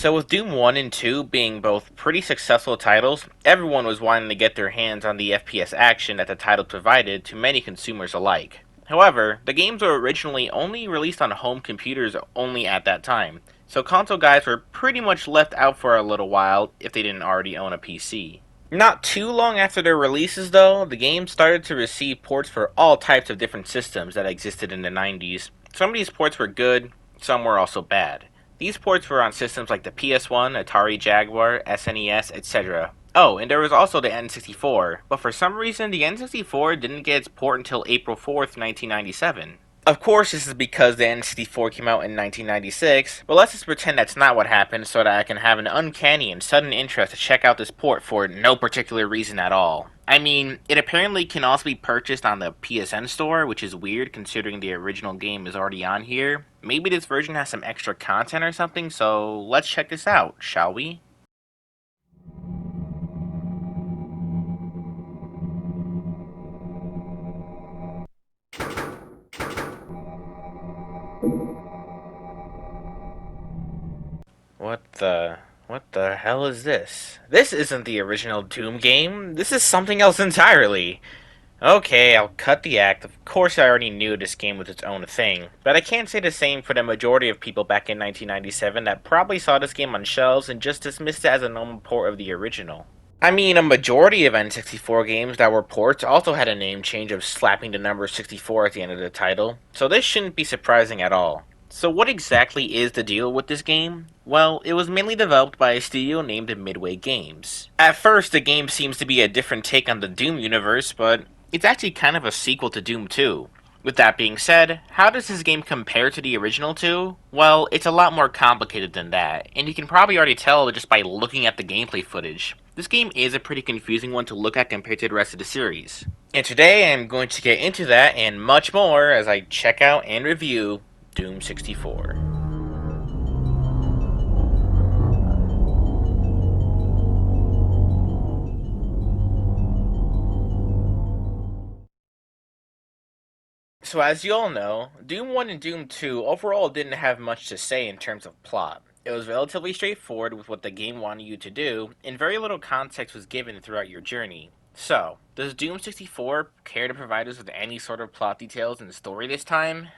So with Doom 1 and 2 being both pretty successful titles, everyone was wanting to get their hands on the FPS action that the title provided to many consumers alike. However, the games were originally only released on home computers only at that time, so console guys were pretty much left out for a little while if they didn't already own a PC. Not too long after their releases though, the game started to receive ports for all types of different systems that existed in the 90s. Some of these ports were good, some were also bad. These ports were on systems like the PS1, Atari Jaguar, SNES, etc. Oh, and there was also the N64, but for some reason the N64 didn't get its port until April 4th, 1997. Of course, this is because the N64 came out in 1996, but let's just pretend that's not what happened so that I can have an uncanny and sudden interest to check out this port for no particular reason at all. I mean, it apparently can also be purchased on the PSN store, which is weird considering the original game is already on here. Maybe this version has some extra content or something, so let's check this out, shall we? What the... What the hell is this? This isn't the original Doom game. This is something else entirely. Okay, I'll cut the act. Of course, I already knew this game was its own thing, but I can't say the same for the majority of people back in 1997 that probably saw this game on shelves and just dismissed it as a normal port of the original. I mean, a majority of N64 games that were ports also had a name change of slapping the number 64 at the end of the title, so this shouldn't be surprising at all. So what exactly is the deal with this game? Well, it was mainly developed by a studio named Midway Games. At first, the game seems to be a different take on the Doom universe, but it's actually kind of a sequel to Doom 2. With that being said, how does this game compare to the original 2? Well, it's a lot more complicated than that, and you can probably already tell just by looking at the gameplay footage. This game is a pretty confusing one to look at compared to the rest of the series. And today I'm going to get into that and much more as I check out and review Doom 64. So as you all know, Doom 1 and Doom 2 overall didn't have much to say in terms of plot. It was relatively straightforward with what the game wanted you to do, and very little context was given throughout your journey. So, does Doom 64 care to provide us with any sort of plot details in the story this time?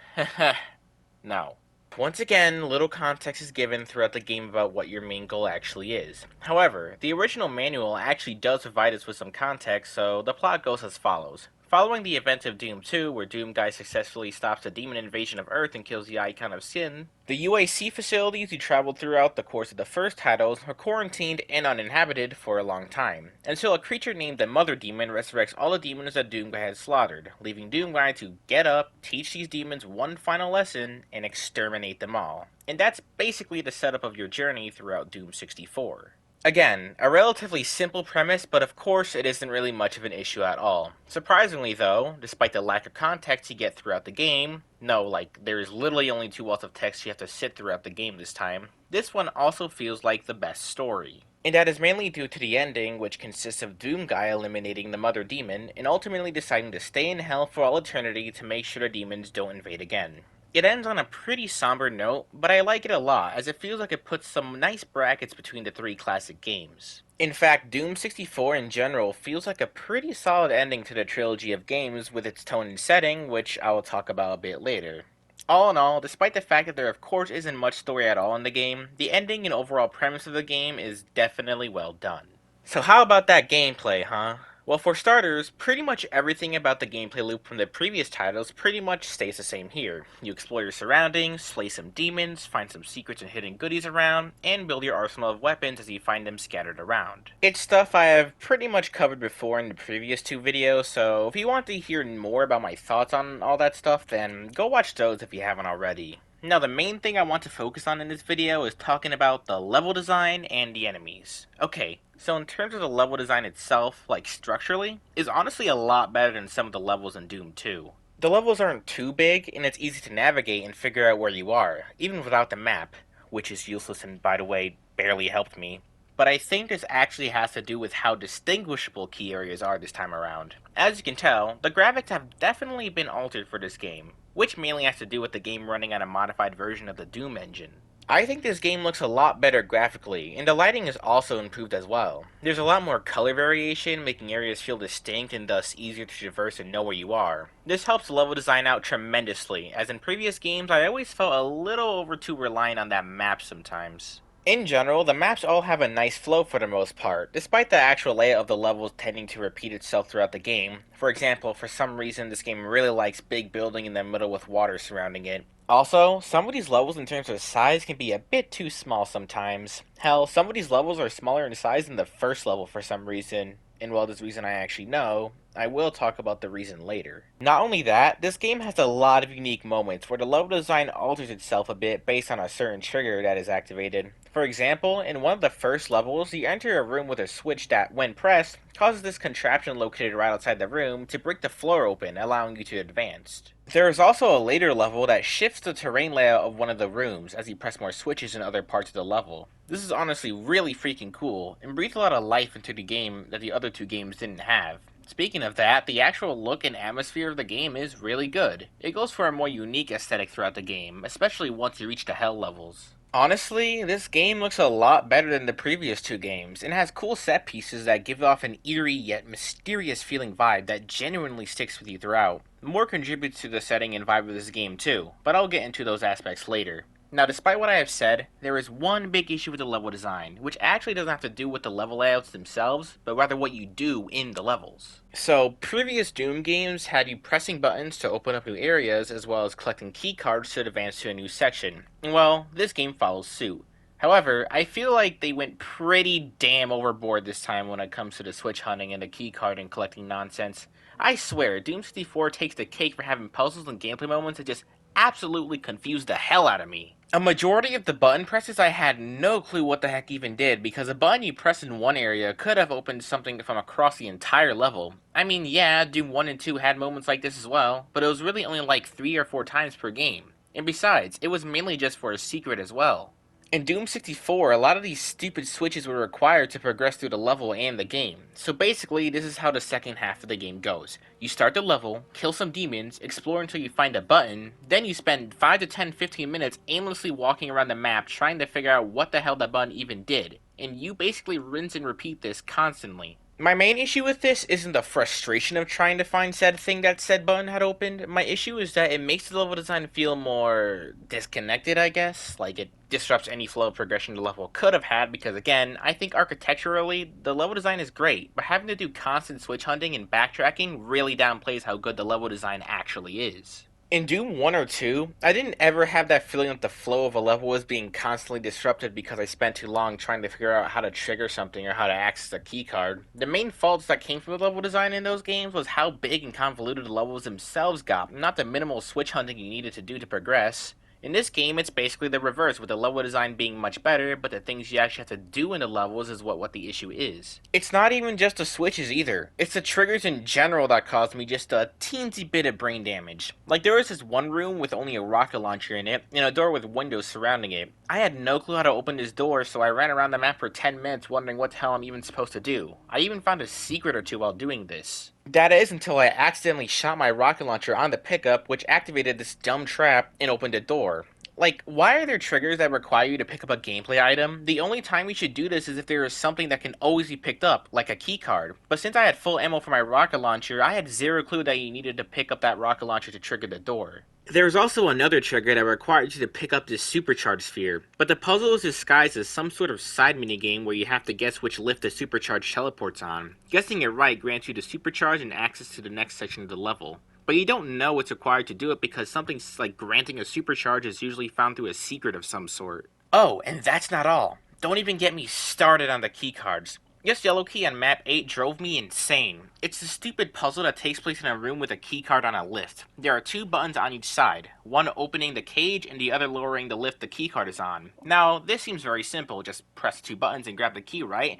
No. Once again, little context is given throughout the game about what your main goal actually is. However, the original manual actually does provide us with some context, so the plot goes as follows. Following the events of Doom 2, where Doom Guy successfully stops the demon invasion of Earth and kills the Icon of Sin, the UAC facilities you traveled throughout the course of the first titles are quarantined and uninhabited for a long time, until a creature named the Mother Demon resurrects all the demons that Doom Guy had slaughtered, leaving Doom Guy to get up, teach these demons one final lesson, and exterminate them all. And that's basically the setup of your journey throughout Doom 64. Again, a relatively simple premise, but of course it isn't really much of an issue at all. Surprisingly though, despite the lack of context you get throughout the game, no, like, there is literally only 2 walls of text you have to sit throughout the game this time, this one also feels like the best story. And that is mainly due to the ending, which consists of Doom Guy eliminating the Mother Demon, and ultimately deciding to stay in hell for all eternity to make sure the demons don't invade again. It ends on a pretty somber note, but I like it a lot, as it feels like it puts some nice brackets between the 3 classic games. In fact, Doom 64 in general feels like a pretty solid ending to the trilogy of games with its tone and setting, which I will talk about a bit later. All in all, despite the fact that there of course isn't much story at all in the game, the ending and overall premise of the game is definitely well done. So how about that gameplay, huh? Well, for starters, pretty much everything about the gameplay loop from the previous titles pretty much stays the same here. You explore your surroundings, slay some demons, find some secrets and hidden goodies around, and build your arsenal of weapons as you find them scattered around. It's stuff I have pretty much covered before in the previous 2 videos, so if you want to hear more about my thoughts on all that stuff, then go watch those if you haven't already. Now the main thing I want to focus on in this video is talking about the level design and the enemies. Okay, so in terms of the level design itself, like structurally, is honestly a lot better than some of the levels in Doom 2. The levels aren't too big, and it's easy to navigate and figure out where you are, even without the map, which is useless and, by the way, barely helped me. But I think this actually has to do with how distinguishable key areas are this time around. As you can tell, the graphics have definitely been altered for this game, which mainly has to do with the game running on a modified version of the Doom engine. I think this game looks a lot better graphically, and the lighting is also improved as well. There's a lot more color variation, making areas feel distinct and thus easier to traverse and know where you are. This helps level design out tremendously, as in previous games I always felt a little over too reliant on that map sometimes. In general, the maps all have a nice flow for the most part, despite the actual layout of the levels tending to repeat itself throughout the game. For example, for some reason this game really likes big building in the middle with water surrounding it. Also, some of these levels in terms of size can be a bit too small sometimes. Hell, some of these levels are smaller in size than the first level for some reason. And while there's reason I actually know, I will talk about the reason later. Not only that, this game has a lot of unique moments where the level design alters itself a bit based on a certain trigger that is activated. For example, in one of the first levels, you enter a room with a switch that, when pressed, causes this contraption located right outside the room to break the floor open, allowing you to advance. There is also a later level that shifts the terrain layout of one of the rooms as you press more switches in other parts of the level. This is honestly really freaking cool, and breathes a lot of life into the game that the other two games didn't have. Speaking of that, the actual look and atmosphere of the game is really good. It goes for a more unique aesthetic throughout the game, especially once you reach the hell levels. Honestly, this game looks a lot better than the previous two games, and has cool set pieces that give off an eerie yet mysterious feeling vibe that genuinely sticks with you throughout. More contributes to the setting and vibe of this game too, but I'll get into those aspects later. Now, despite what I have said, there is one big issue with the level design, which actually doesn't have to do with the level layouts themselves, but rather what you do in the levels. So, previous Doom games had you pressing buttons to open up new areas, as well as collecting keycards to advance to a new section. Well, this game follows suit. However, I feel like they went pretty damn overboard this time when it comes to the switch hunting and the keycard and collecting nonsense. I swear, Doom 64 takes the cake for having puzzles and gameplay moments that just absolutely confused the hell out of me. A majority of the button presses I had no clue what the heck even did, because a button you press in one area could have opened something from across the entire level. I mean, yeah, Doom 1 and 2 had moments like this as well, but it was really only like 3 or 4 times per game. And besides, it was mainly just for a secret as well. In Doom 64, a lot of these stupid switches were required to progress through the level and the game. So basically, this is how the second half of the game goes. You start the level, kill some demons, explore until you find a button, then you spend 5 to 10, 15 minutes aimlessly walking around the map trying to figure out what the hell that button even did. And you basically rinse and repeat this constantly. My main issue with this isn't the frustration of trying to find said thing that said button had opened. My issue is that it makes the level design feel more disconnected, I guess. Like, it disrupts any flow of progression the level could have had, because again, I think architecturally, the level design is great, but having to do constant switch hunting and backtracking really downplays how good the level design actually is. In Doom 1 or 2, I didn't ever have that feeling that the flow of a level was being constantly disrupted because I spent too long trying to figure out how to trigger something or how to access a keycard. The main faults that came from the level design in those games was how big and convoluted the levels themselves got, not the minimal switch hunting you needed to do to progress. In this game, it's basically the reverse, with the level design being much better, but the things you actually have to do in the levels is what the issue is. It's not even just the switches either. It's the triggers in general that caused me just a teensy bit of brain damage. Like, there was this one room with only a rocket launcher in it, and a door with windows surrounding it. I had no clue how to open this door, so I ran around the map for 10 minutes wondering what the hell I'm even supposed to do. I even found a secret or two while doing this. That is until I accidentally shot my rocket launcher on the pickup, which activated this dumb trap and opened a door. Like, why are there triggers that require you to pick up a gameplay item? The only time you should do this is if there is something that can always be picked up, like a keycard. But since I had full ammo for my rocket launcher, I had zero clue that you needed to pick up that rocket launcher to trigger the door. There's also another trigger that requires you to pick up this supercharged sphere, but the puzzle is disguised as some sort of side minigame where you have to guess which lift the supercharge teleports on. Guessing it right grants you the supercharge and access to the next section of the level. But you don't know what's required to do it because something like granting a supercharge is usually found through a secret of some sort. Oh, and that's not all. Don't even get me started on the keycards. This yellow key on map 8 drove me insane. It's a stupid puzzle that takes place in a room with a keycard on a lift. There are 2 buttons on each side, one opening the cage and the other lowering the lift the keycard is on. Now, this seems very simple, just press 2 buttons and grab the key, right?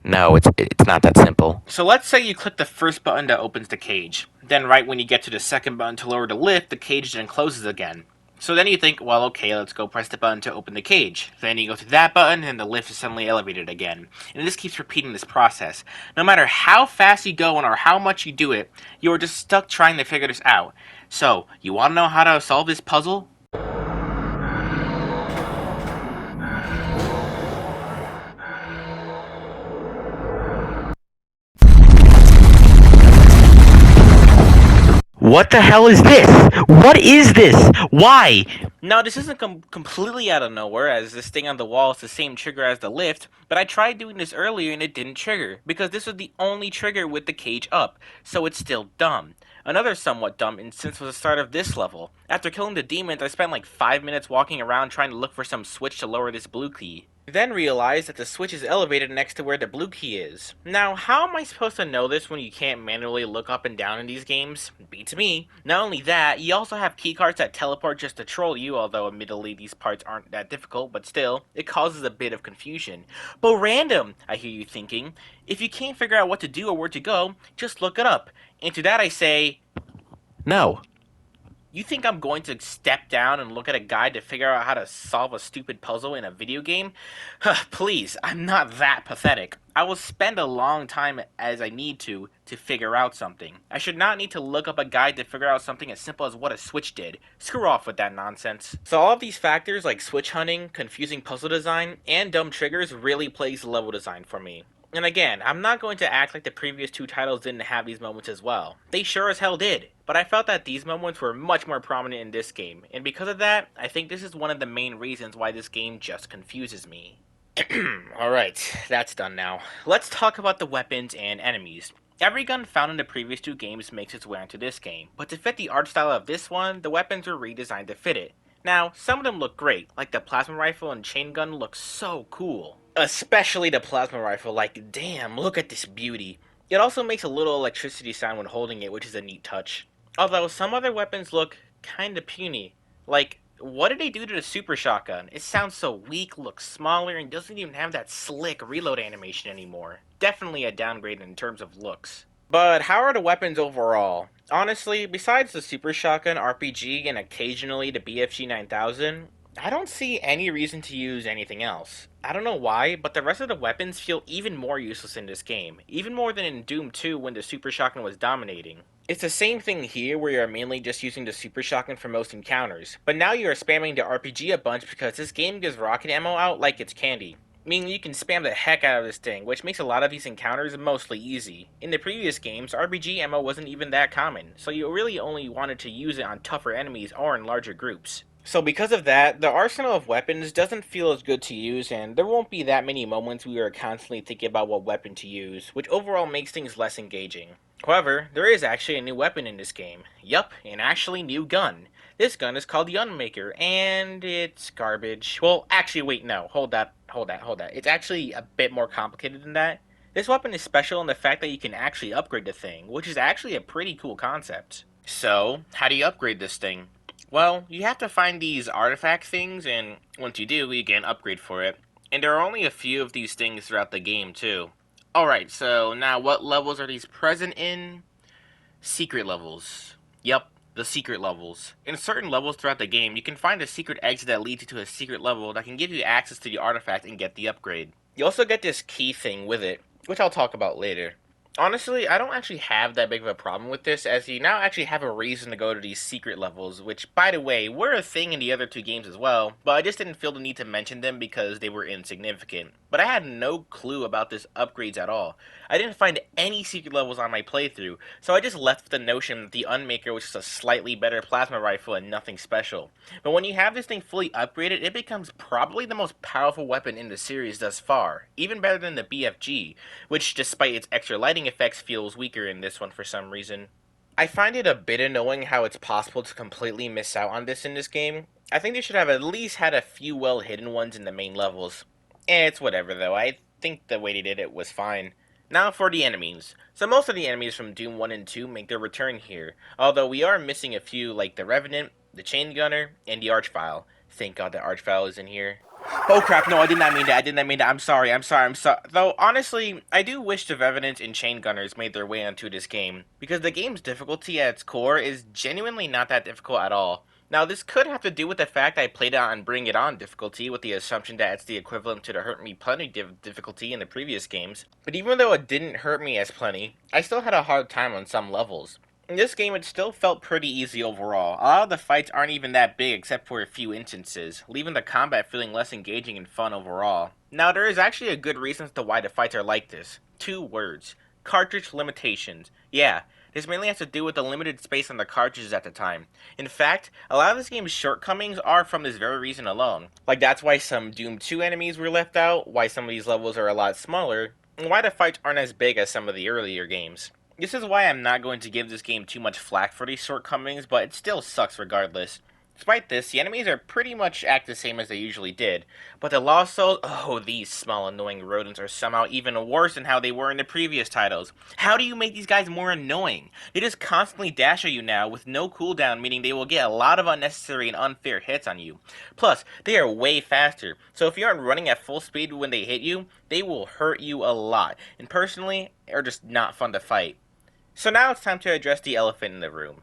No, it's not that simple. So let's say you click the first button that opens the cage. Then right when you get to the second button to lower the lift, the cage then closes again. So then you think, well, okay, let's go press the button to open the cage. Then you go to that button and the lift is suddenly elevated again. And this keeps repeating this process. No matter how fast you go or how much you do it, you're just stuck trying to figure this out. So, you want to know how to solve this puzzle? What the hell is this? What is this? Why? Now, this isn't completely out of nowhere, as this thing on the wall is the same trigger as the lift, but I tried doing this earlier and it didn't trigger, because this was the only trigger with the cage up, so it's still dumb. Another somewhat dumb instance was the start of this level. After killing the demons, I spent like 5 minutes walking around trying to look for some switch to lower this blue key. Then realized that the switch is elevated next to where the blue key is. Now, how am I supposed to know this when you can't manually look up and down in these games? Beats me. Not only that, you also have keycards that teleport just to troll you, although admittedly these parts aren't that difficult, but still, it causes a bit of confusion. But random, I hear you thinking. If you can't figure out what to do or where to go, just look it up. And to that I say, No. you think I'm going to step down and look at a guide to figure out how to solve a stupid puzzle in a video game? Please, I'm not that pathetic. I will spend a long time as I need to figure out something. I should not need to look up a guide to figure out something as simple as what a switch did. Screw off with that nonsense. So all of these factors like switch hunting, confusing puzzle design, and dumb triggers really plays the level design for me. And again, I'm not going to act like the previous two titles didn't have these moments as well. They sure as hell did, but I felt that these moments were much more prominent in this game, and because of that, I think this is one of the main reasons why this game just confuses me. Alright, that's done now. Let's talk about the weapons and enemies. Every gun found in the previous two games makes its way into this game, but to fit the art style of this one, the weapons were redesigned to fit it. Now, some of them look great, like the plasma rifle and chain gun look so cool. Especially the plasma rifle, like damn, look at this beauty. It also makes a little electricity sound when holding it, which is a neat touch. Although some other weapons look kinda puny. Like, what did they do to the super shotgun? It sounds so weak, looks smaller, and doesn't even have that slick reload animation anymore. Definitely a downgrade in terms of looks. But how are the weapons overall? Honestly, besides the Super Shotgun, RPG, and occasionally the BFG 9000, I don't see any reason to use anything else. I don't know why, but the rest of the weapons feel even more useless in this game, even more than in Doom 2 when the Super Shotgun was dominating. It's the same thing here where you're mainly just using the Super Shotgun for most encounters, but now you're spamming the RPG a bunch because this game gives rocket ammo out like it's candy. Meaning you can spam the heck out of this thing, which makes a lot of these encounters mostly easy. In the previous games, RPG ammo wasn't even that common, so you really only wanted to use it on tougher enemies or in larger groups. So because of that, the arsenal of weapons doesn't feel as good to use, and there won't be that many moments we are constantly thinking about what weapon to use, which overall makes things less engaging. However, there is actually a new weapon in this game. Yup, an actually new gun. This gun is called the Unmaker, and it's garbage. Well, actually, wait, no. Hold that. It's actually a bit more complicated than that. This weapon is special in the fact that you can actually upgrade the thing, which is actually a pretty cool concept. So, how do you upgrade this thing? Well, you have to find these artifact things, and once you do, you get an upgrade for it. And there are only a few of these things throughout the game, too. Alright, so now what levels are these present in? Secret levels. Yep, the secret levels. In certain levels throughout the game, you can find a secret exit that leads you to a secret level that can give you access to the artifact and get the upgrade. You also get this key thing with it, which I'll talk about later. Honestly, I don't actually have that big of a problem with this, as you now actually have a reason to go to these secret levels, which, by the way, were a thing in the other two games as well, but I just didn't feel the need to mention them because they were insignificant. But I had no clue about this upgrades at all. I didn't find any secret levels on my playthrough, so I just left with the notion that the Unmaker was just a slightly better plasma rifle and nothing special. But when you have this thing fully upgraded, it becomes probably the most powerful weapon in the series thus far, even better than the BFG, which, despite its extra lighting effects, feels weaker in this one for some reason. I find it a bit annoying how it's possible to completely miss out on this in this game. I think they should have at least had a few well hidden ones in the main levels. It's whatever though, I think the way they did it was fine. Now for the enemies. So most of the enemies from Doom 1 and 2 make their return here, although we are missing a few like the Revenant, the Chain Gunner, and the Archvile. Thank God the Archvile is in here. Oh crap, no, I did not mean that, I'm sorry. Though, honestly, I do wish the Revenants and Chain Gunners made their way onto this game, because the game's difficulty at its core is genuinely not that difficult at all. Now, this could have to do with the fact I played it on Bring It On difficulty, with the assumption that it's the equivalent to the Hurt Me Plenty difficulty in the previous games, but even though it didn't hurt me as plenty, I still had a hard time on some levels. In this game, it still felt pretty easy overall. A lot of the fights aren't even that big except for a few instances, leaving the combat feeling less engaging and fun overall. Now, there is actually a good reason as to why the fights are like this. 2 words. Cartridge limitations. Yeah, This mainly has to do with the limited space on the cartridges at the time. In fact, a lot of this game's shortcomings are from this very reason alone. Like, that's why some Doom 2 enemies were left out, why some of these levels are a lot smaller, and why the fights aren't as big as some of the earlier games. This is why I'm not going to give this game too much flack for these shortcomings, but it still sucks regardless. Despite this, the enemies are pretty much act the same as they usually did, but the Lost Souls, oh, these small annoying rodents are somehow even worse than how they were in the previous titles. How do you make these guys more annoying? They just constantly dash at you now with no cooldown, meaning they will get a lot of unnecessary and unfair hits on you. Plus, they are way faster, so if you aren't running at full speed when they hit you, they will hurt you a lot, and personally, are just not fun to fight. So now it's time to address the elephant in the room.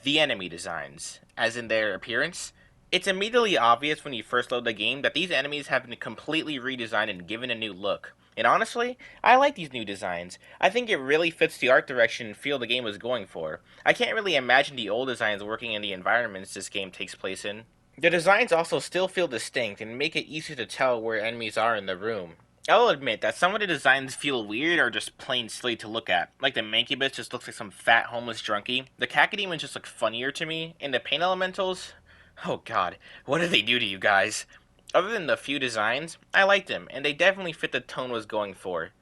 The enemy designs, as in their appearance. It's immediately obvious when you first load the game that these enemies have been completely redesigned and given a new look. And honestly, I like these new designs. I think it really fits the art direction and feel the game was going for. I can't really imagine the old designs working in the environments this game takes place in. The designs also still feel distinct and make it easier to tell where enemies are in the room. I'll admit that some of the designs feel weird or just plain silly to look at. Like the Mancubus just looks like some fat homeless drunkie. The Cacodemons just look funnier to me. And the Pain Elementals? Oh god, what did they do to you guys? Other than the few designs, I liked them, and they definitely fit the tone was going for.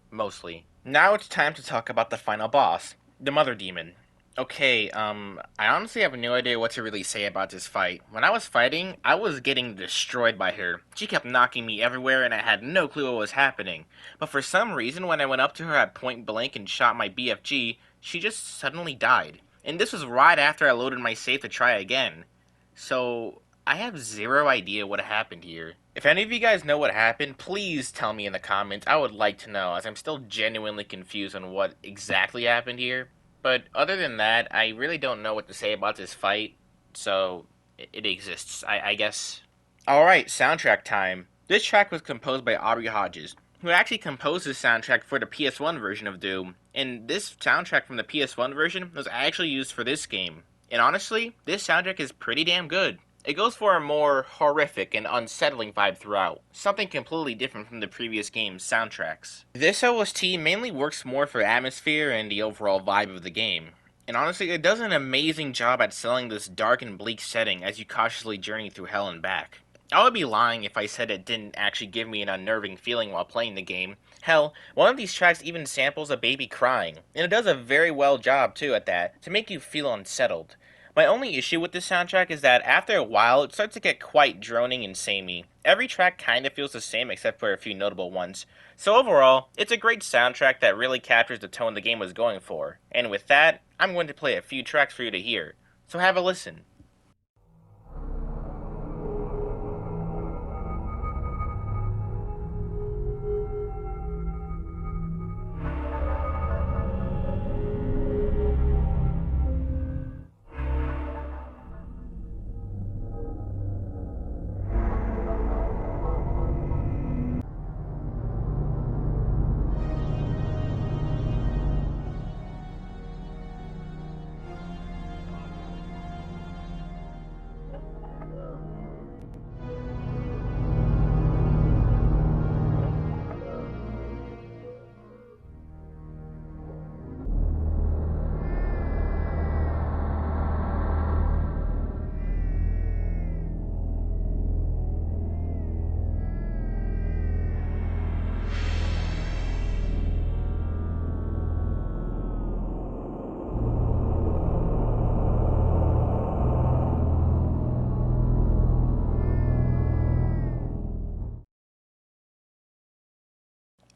Mostly. Now it's time to talk about the final boss, the Mother Demon. Okay, I honestly have no idea what to really say about this fight. When I was fighting, I was getting destroyed by her. She kept knocking me everywhere and I had no clue what was happening. But for some reason, when I went up to her at point blank and shot my BFG, she just suddenly died. And this was right after I loaded my save to try again. So, I have zero idea what happened here. If any of you guys know what happened, please tell me in the comments. I would like to know, as I'm still genuinely confused on what exactly happened here. But other than that, I really don't know what to say about this fight, so it exists, I guess. Alright, soundtrack time. This track was composed by Aubrey Hodges, who actually composed this soundtrack for the PS1 version of Doom, and this soundtrack from the PS1 version was actually used for this game. And honestly, this soundtrack is pretty damn good. It goes for a more horrific and unsettling vibe throughout, something completely different from the previous game's soundtracks. This OST mainly works more for atmosphere and the overall vibe of the game, and honestly it does an amazing job at selling this dark and bleak setting as you cautiously journey through hell and back. I would be lying if I said it didn't actually give me an unnerving feeling while playing the game. Hell, one of these tracks even samples a baby crying, and it does a very well job too at that, to make you feel unsettled. My only issue with this soundtrack is that after a while, it starts to get quite droning and samey. Every track kinda feels the same except for a few notable ones. So overall, it's a great soundtrack that really captures the tone the game was going for. And with that, I'm going to play a few tracks for you to hear. So have a listen.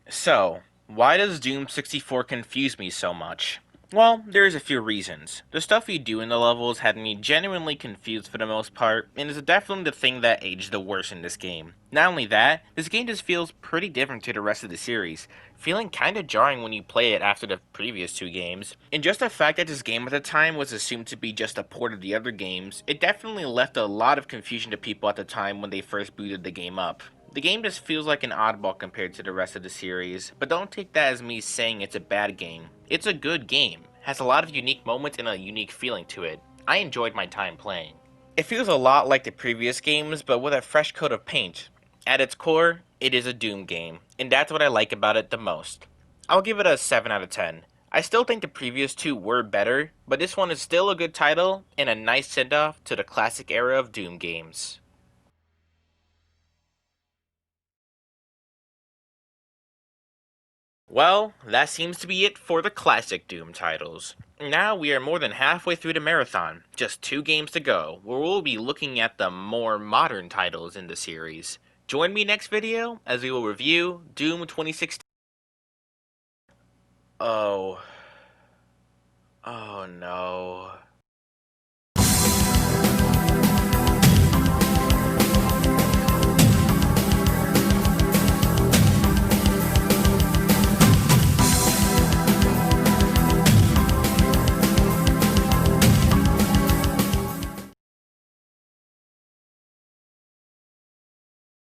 So, why does Doom 64 confuse me so much? Well, there's a few reasons. The stuff you do in the levels had me genuinely confused for the most part, and is definitely the thing that aged the worst in this game. Not only that, this game just feels pretty different to the rest of the series, feeling kinda jarring when you play it after the previous two games. And just the fact that this game at the time was assumed to be just a port of the other games, it definitely left a lot of confusion to people at the time when they first booted the game up. The game just feels like an oddball compared to the rest of the series, but don't take that as me saying it's a bad game. It's a good game, has a lot of unique moments and a unique feeling to it. I enjoyed my time playing. It feels a lot like the previous games, but with a fresh coat of paint. At its core, it is a Doom game, and that's what I like about it the most. I'll give it a 7 out of 10. I still think the previous two were better, but this one is still a good title and a nice send off to the classic era of Doom games. Well, that seems to be it for the classic Doom titles. Now we are more than halfway through the marathon, just 2 games to go, where we'll be looking at the more modern titles in the series. Join me next video as we will review Doom 2016. Oh. Oh no.